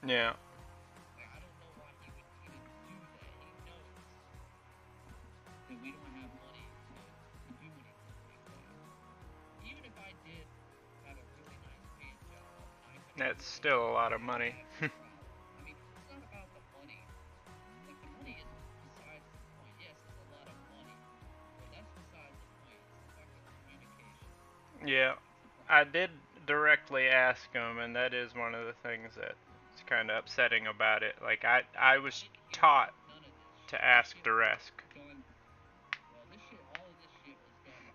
Yeah. Like, I don't know why he would even do that. He knows that we don't have money to do anything like that. Even if I did have a really nice paying job, I could That's easily still a lot of pay it money. back, no problem. I mean, it's not about the money. Like, the money is besides the point. Yes, it's a lot of money, but that's besides the point. It's the fucking communication Yeah. that's the I problem. did directly ask him, and that is one of the things that's kind of upsetting about it. Like, I I was didn't hear taught none of this to shit. This ask shit was direct. done. Well, this shit, all of this shit was done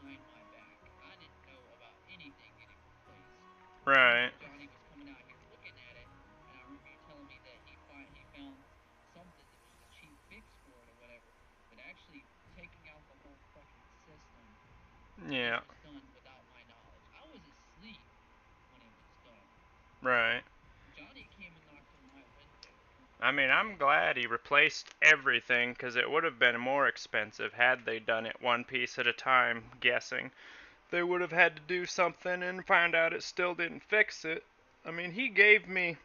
behind my back. I didn't know about anything getting replaced. Right. Johnny was coming out here looking at it, and I remember you telling me that he found something that was a cheap fix for it or whatever. But actually taking out the whole fucking system, it Yeah. was done without my knowledge. I was asleep when it was done. Right. Johnny came and knocked on my window. I mean, I'm glad he replaced everything because it would have been more expensive had they done it one piece at a time, guessing. They would have had to do something and found out it still didn't fix it. I mean, he gave me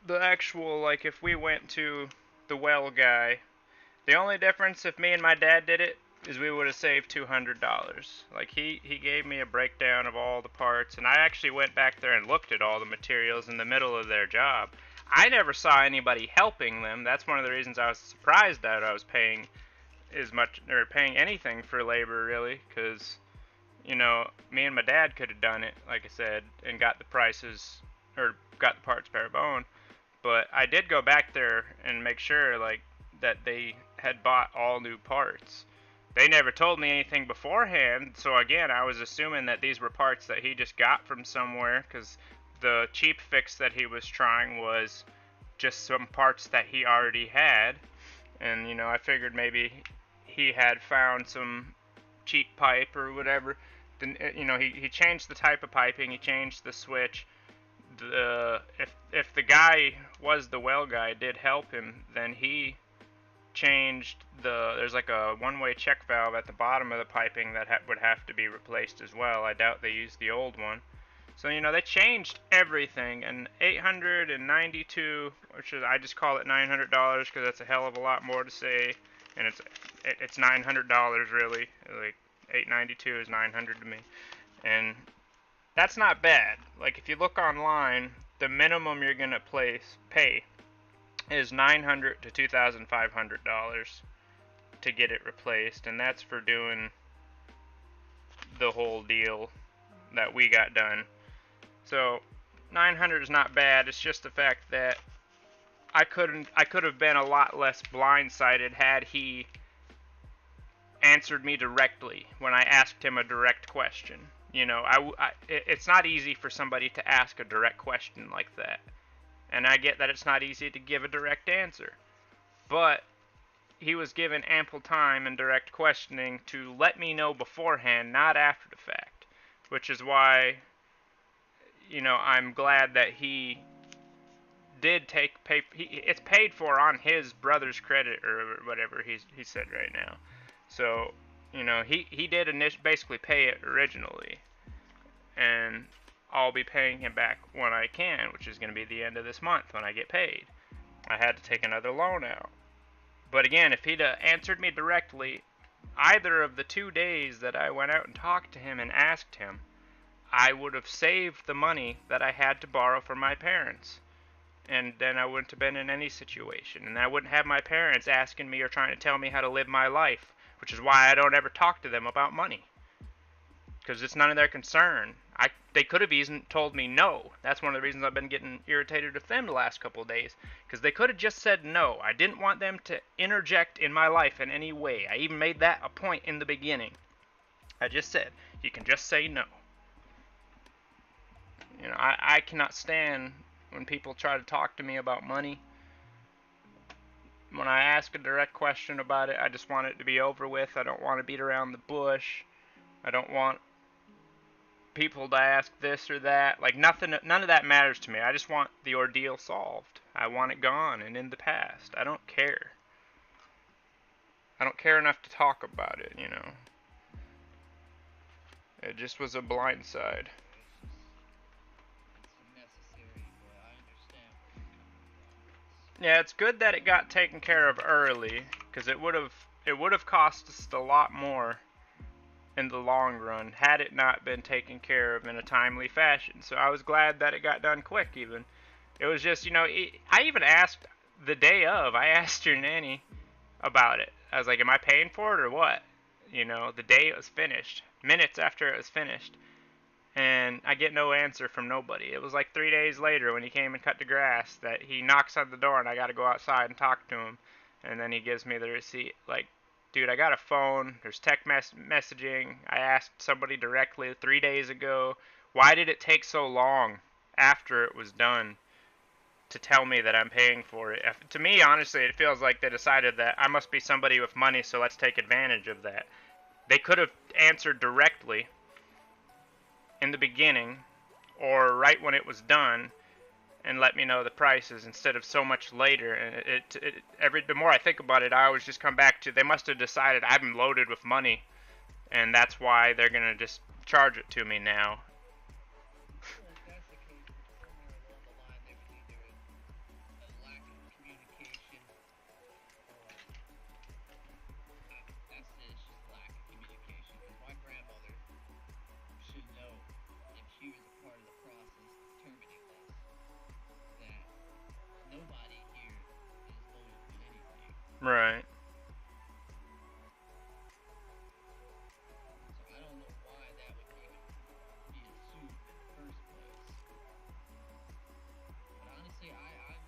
the actual, like, if we went to the well guy, the only difference if me and my dad did it is we would have saved $200. Like, he gave me a breakdown of all the parts, and I actually went back there and looked at all the materials in the middle of their job. I never saw anybody helping them. That's one of the reasons I was surprised that I was paying as much, or paying anything for labor, really, because, you know, me and my dad could have done it, like I said, and got the prices, or got the parts bare bone. But I did go back there and make sure, like, that they had bought all new parts. They never told me anything beforehand, so again, I was assuming that these were parts that he just got from somewhere, because the cheap fix that he was trying was just some parts that he already had. And, you know, I figured maybe he had found some cheap pipe or whatever. Then, you know, he changed the type of piping, he changed the switch. If the guy was the well guy did help him, then he changed there's like a one-way check valve at the bottom of the piping that would have to be replaced as well. I doubt they used the old one. So, you know, they changed everything, and 892, which is, I just call it $900 because that's a hell of a lot more to say, and it's $900 really. Like 892 is 900 to me, and that's not bad. Like, if you look online, the minimum you're gonna pay is $900 to $2,500 to get it replaced, and that's for doing the whole deal that we got done. So 900 is not bad. It's just the fact that I could have been a lot less blindsided had he answered me directly when I asked him a direct question. You know, it's not easy for somebody to ask a direct question like that. And I get that it's not easy to give a direct answer. But he was given ample time and direct questioning to let me know beforehand, not after the fact. Which is why, you know, I'm glad that he did it's paid for on his brother's credit or whatever he said right now. So, you know, he did basically pay it originally, and I'll be paying him back when I can, which is going to be the end of this month when I get paid. I had to take another loan out. But again, if he'd answered me directly, either of the 2 days that I went out and talked to him and asked him, I would have saved the money that I had to borrow from my parents. And then I wouldn't have been in any situation. And I wouldn't have my parents asking me or trying to tell me how to live my life, which is why I don't ever talk to them about money. Because it's none of their concern. They could have even told me no. That's one of the reasons I've been getting irritated with them the last couple of days. Because they could have just said no. I didn't want them to interject in my life in any way. I even made that a point in the beginning. I just said, you can just say no. You know, I cannot stand when people try to talk to me about money. When I ask a direct question about it, I just want it to be over with. I don't want to beat around the bush. I don't want people to ask this or that. Like, none of that matters to me. I just want the ordeal solved. I want it gone and in the past. I don't care. I don't care enough to talk about it, you know. It just was a blindside. It's necessary, but I understand Yeah, it's good that it got taken care of early, because it would have cost us a lot more in the long run had it not been taken care of in a timely fashion. So I was glad that it got done quick. Even it was just I even asked the day of. I asked your nanny about it. I was like, "Am I paying for it or what?" The day it was finished, minutes after it was finished, and I get no answer from nobody. It was like 3 days later when he came and cut the grass that he knocks on the door and I got to go outside and talk to him, and then he gives me the receipt. Like, dude, I got a phone. There's text messaging. I asked somebody directly 3 days ago. Why did it take so long after it was done to tell me that I'm paying for it? To me, honestly, it feels like they decided that I must be somebody with money, so let's take advantage of that. They could have answered directly in the beginning or right when it was done and let me know the prices instead of so much later. And the more I think about it, I always just come back to they must have decided I'm loaded with money, and that's why they're gonna just charge it to me now. Well, if that's the case, then somewhere along the line there was either a lack of communication or that's it. It's just lack of communication. Because my grandmother should know if she was a part of the process determining this that nobody here is loaded with anything. Right. So I don't know why that would even be assumed in the first place. But honestly, I'm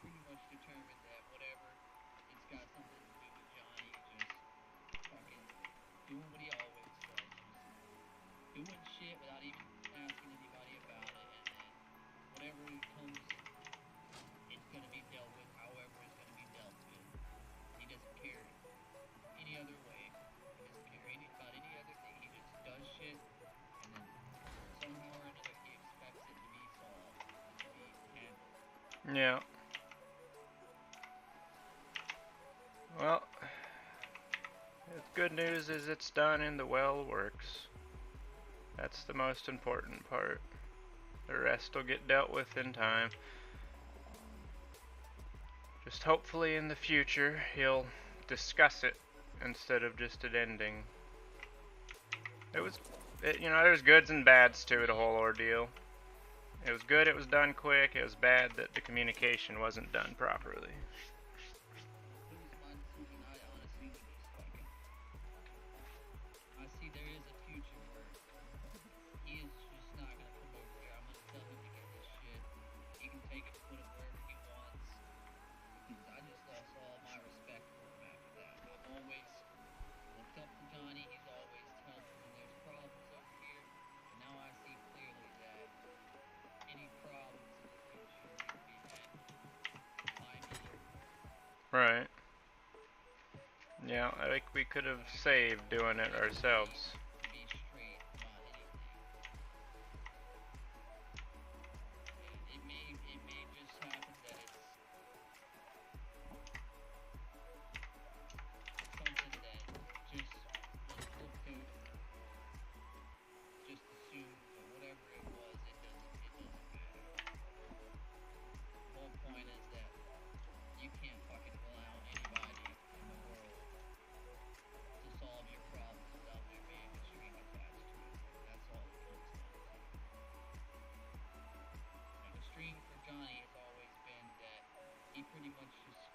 pretty much determined that whatever it's got something to do with Johnny just fucking doing what he always does, just doing shit without even asking anybody about it, and then whatever it comes, it's gonna be dealt with however it's gonna be dealt with. He doesn't care any other way. He doesn't care about any other thing. He just does shit, and then somehow or another he expects it to be solved and to be handled. Yeah. Well, the good news is it's done and the well works. That's the most important part. The rest will get dealt with in time. Just hopefully in the future he'll discuss it instead of just it ending. There's goods and bads to the whole ordeal. It was good it was done quick. It was bad that the communication wasn't done properly. If it was my decision, I honestly would just fucking. I see there is a future where he is just not gonna come over here. I'm gonna tell him to get his shit. He can take it and put it wherever he wants. Because I just lost all my respect for him after that. I've always looked up to Johnny. He's always helped when there's problems over here. But now I see clearly that any problems in the future need to be handled by me. Right. Yeah, I think we could have saved doing it ourselves. Be straight about anything. And it may just happen that it's something that just was looked over, just assumed, but whatever it was, it doesn't matter. The whole point is that you can't fucking rely on anybody in the world to solve your problems without there being a string attached to it. That's all it comes down to. And the string for Johnny has always been that he pretty much just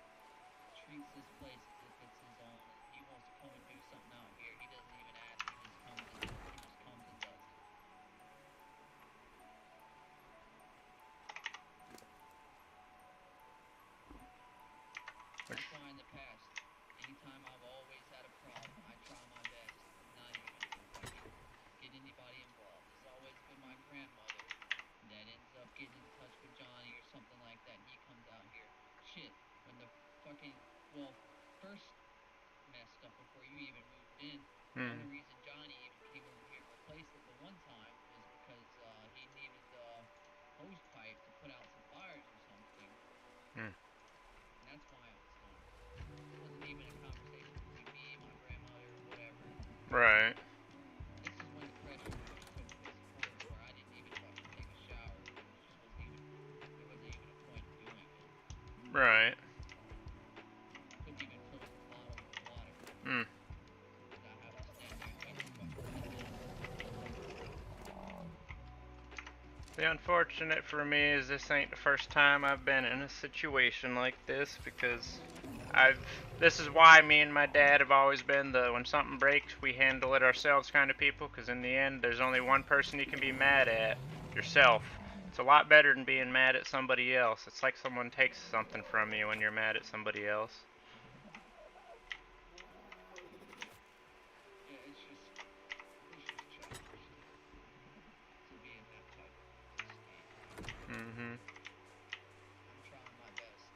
treats this place as if it's his own. If he wants to come and do something out here, he doesn't even ask. He just comes and does it. That's why in the past, anytime I've always had a problem, I try my best not even to fucking get anybody involved. It's always been my grandmother that ends up getting in touch with Johnny or something like that, and he comes out here. Shit, when the fucking, well, first messed up before you even moved in, the only reason Johnny even came over here and replaced it the one time is because he needed the hose pipe to put out some fires or something, and that's why it was done. It wasn't even a conversation between me, my grandmother, or whatever. Right. This is when the pressure just took this point where I didn't even fucking take a shower. It just wasn't even, there wasn't even a point in doing The unfortunate for me is this ain't the first time I've been in a situation like this, because this is why me and my dad have always been the when something breaks we handle it ourselves kind of people, because in the end there's only one person you can be mad at, yourself. It's a lot better than being mad at somebody else. It's like someone takes something from you when you're mad at somebody else. Yeah, it's just childish to be in that type of state. Mhm. I'm trying my best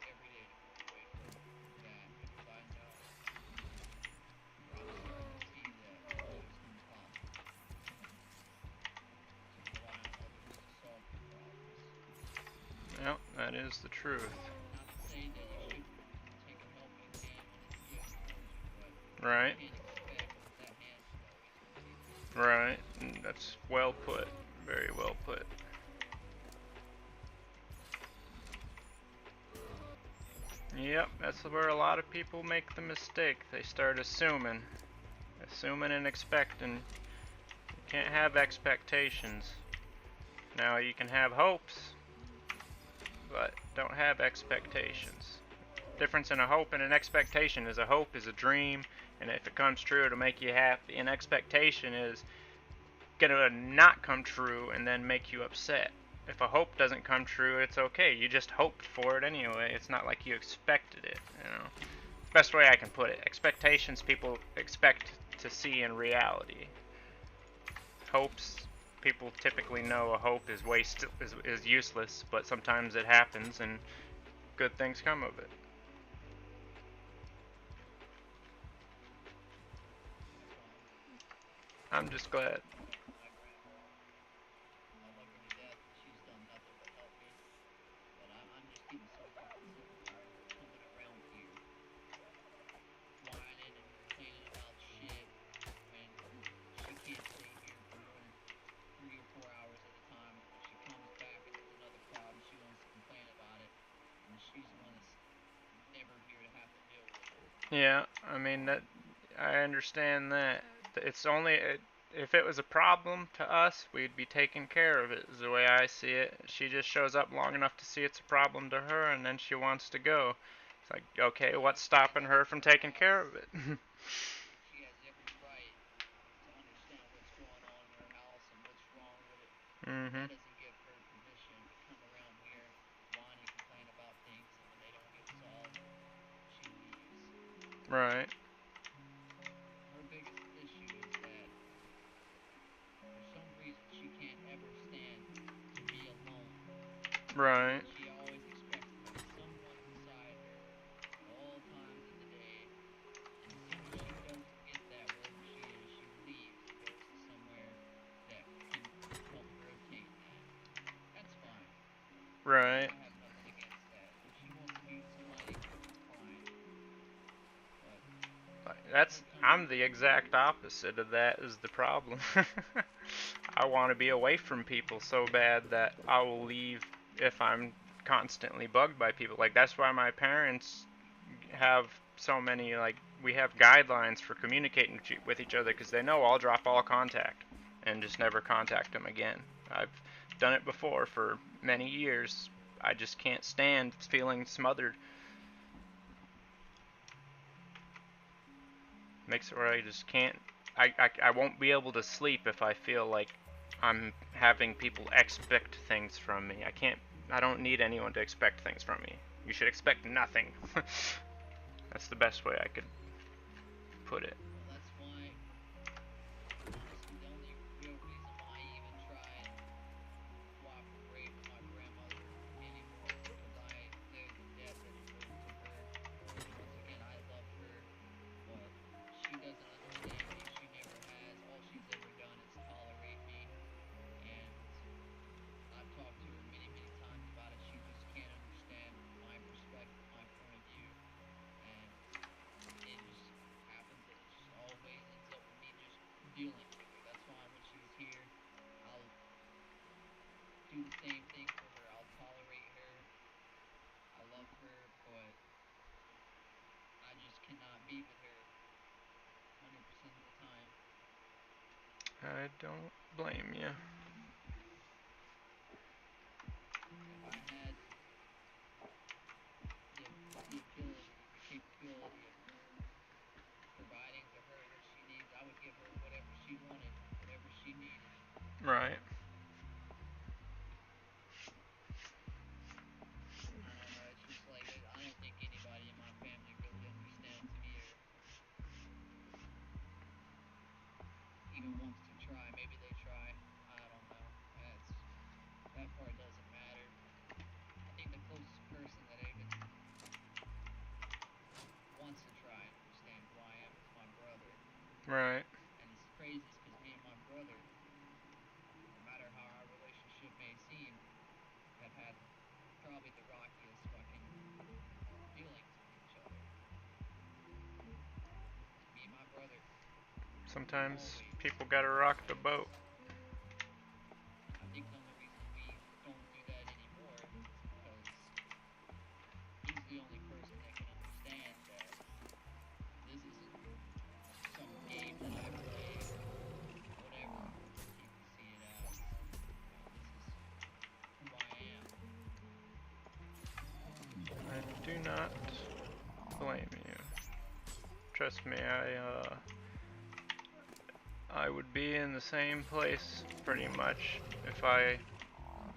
every day to move away from that because I know, or I'm starting to see that she's too toxic to rely on others to solve your problems. Yep, that is the truth. Not to say that you shouldn't take a helping hand when it's given towards you, but you Right. can't expect that that hand should always be given. Right. That's well put. Very well put. Yep, that's where a lot of people make the mistake. They start assuming. Assuming and expecting. You can't have expectations. Now, you can have hopes, but don't have expectations. Difference in a hope and an expectation is a hope is a dream, and if it comes true, it'll make you happy. An expectation is gonna not come true and then make you upset. If a hope doesn't come true, it's okay. You just hoped for it anyway. It's not like you expected it, you know. Best way I can put it. Expectations people expect to see in reality. Hopes people typically know a hope is is useless, but sometimes it happens and good things come of it. That's why I'm just glad. I love my grandma. I love her to death, and she's done nothing but help me. But I'm just getting so fucking sick and tired of her coming around here, whining and complaining about shit when she can't stay here for more than 3 or 4 hours at a time. When she comes back and there's another problem, she wants to complain about it, and she's the one that's never here to have to deal with it. Yeah, I mean that I understand that. It's only if it was a problem to us, we'd be taking care of it. Is the way I see it. She just shows up long enough to see it's a problem to her, and then she wants to go. It's like, okay, Yeah, what's stopping her from taking care of it? she has every right to understand what's going on in her house and what's wrong with it, but that Mhm. doesn't give her permission to come around here, whine and complain about things, and when they don't get solved, she leaves. Right. Her biggest issue is that for some reason she can't ever stand to be alone. Right. She always expects to have someone beside her at all times of the day, and as soon as she doesn't get that wherever she is, she leaves and goes to somewhere that can help her attain that. That's fine. Right. I have nothing against that. If she wants to be with somebody, fine. But That's her coming, I'm the exact opposite of that is the problem. I want to be away from people so bad that I will leave if I'm constantly bugged by people. Like that's why my parents have so many like we have guidelines for communicating with each other because they know I'll drop all contact and just never contact them again. I've done it before for many years. I just can't stand feeling smothered. Makes it where I just can't. I won't be able to sleep if I feel like I'm having people expect things from me. I can't. I don't need anyone to expect things from me. You should expect nothing. That's the best way I could put it. well, that's why, honestly, the only real reason why I even try and cooperate with my grandmother anymore is because there's a debt that is owed to her. And once again, I love her, but she doesn't understand me. She never has. All she's ever done is tolerate me. And I've talked to her many, many times about it. She just can't understand my perspective, my point of view. And it just happens that it just always ends up with me just dealing with her. That's why when she's here, I'll do the same thing for her. I'll tolerate her. I love her, but I just cannot be with her 100% of the time. I don't blame you. Right. I don't know. It's just like I don't think anybody in my family really understands me or even wants to try. Maybe they try. I don't know. That part doesn't matter. I think the closest person that even wants to try and understand who I am is my brother. Right. And it's crazy because me and my brother, no matter how our relationship may seem, have had probably the rockiest fucking feelings with each other. Because me and my brother Sometimes always people gotta butt rock the heads. boat. I think the only reason we don't do that anymore is because he's the only person that can understand that this isn't some game that I play or whatever people see it as. You know, this is who I am. I do not blame you. Trust me, I would be in the same place pretty much if I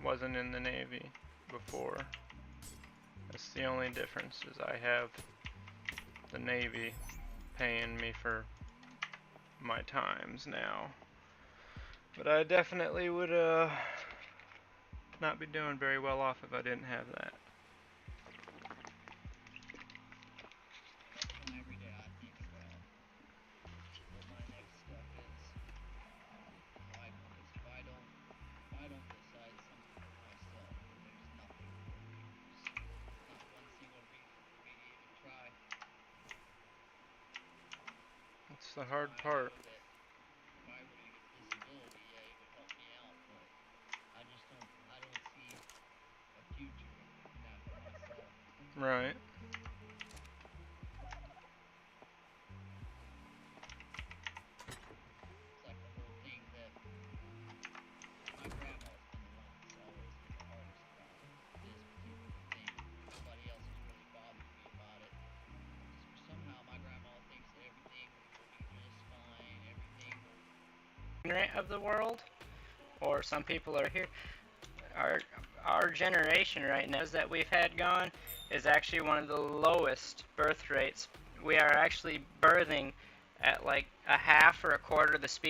wasn't in the Navy before. That's the only difference is I have the Navy paying me for my times now. But I definitely would not be doing very well off if I didn't have that. And that's why every day I think about what my next step is. Because if I don't decide something for myself, then there's nothing for me. There's not one single reason for me to even try. That's the That's why hard I part. know that if I were to get disability, yeah, it would help me out, but I don't see a future in that for myself. Right. It's like the whole thing that my grandma's been the one that's always been the hardest about this particular thing. Nobody else has really bothered me about it. Somehow my grandma thinks that everything will be just fine. Everything will. Of the world, or some people are here. Our generation right now that we've had gone is actually one of the lowest birth rates. We are actually birthing at like a half or a quarter of the speed